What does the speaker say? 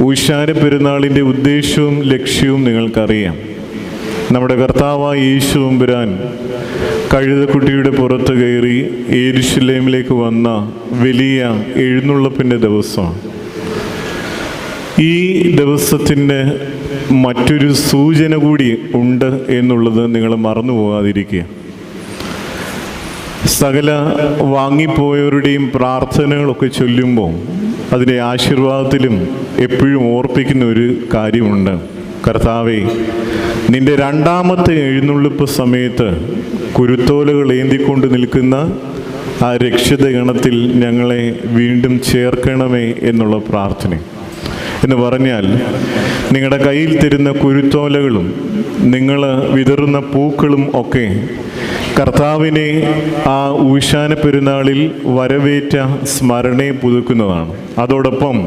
ഊശാന പെരുന്നാളിൻ്റെ ഉദ്ദേശവും ലക്ഷ്യവും നിങ്ങൾക്കറിയാം. നമ്മുടെ കർത്താവായ യേശു തമ്പുരാൻ കഴുതക്കുട്ടിയുടെ പുറത്ത് കയറി യെരൂശലേമിലേക്ക് വന്ന വലിയ എഴുന്നള്ളിപ്പിൻ്റെ ദിവസമാണ്. ഈ ദിവസത്തിൻ്റെ മറ്റൊരു സൂചന കൂടി ഉണ്ട് എന്നുള്ളത് നിങ്ങൾ മറന്നു പോകാതിരിക്കുക. സകല വാങ്ങിപ്പോയവരുടെയും പ്രാർത്ഥനകളൊക്കെ ചൊല്ലുമ്പോൾ അതിൻ്റെ ആശീർവാദത്തിലും എപ്പോഴും ഓർപ്പിക്കുന്ന ഒരു കാര്യമുണ്ട്. കർത്താവേ, നിൻ്റെ രണ്ടാമത്തെ എഴുന്നള്ളിപ്പ് സമയത്ത് കുരുത്തോലകൾ ഏന്തിക്കൊണ്ട് നിൽക്കുന്ന ആ രക്ഷിത ഗണത്തിൽ ഞങ്ങളെ വീണ്ടും ചേർക്കണമേ എന്നുള്ള പ്രാർത്ഥന. എന്ന് പറഞ്ഞാൽ നിങ്ങളുടെ കയ്യിൽ തരുന്ന കുരുത്തോലകളും നിങ്ങൾ വിതറുന്ന പൂക്കളും ഒക്കെ കർത്താവിനെ ആ ഊശാന പെരുന്നാളിൽ വരവേറ്റ സ്മരണയെ പുതുക്കുന്നതാണ്. അതോടൊപ്പം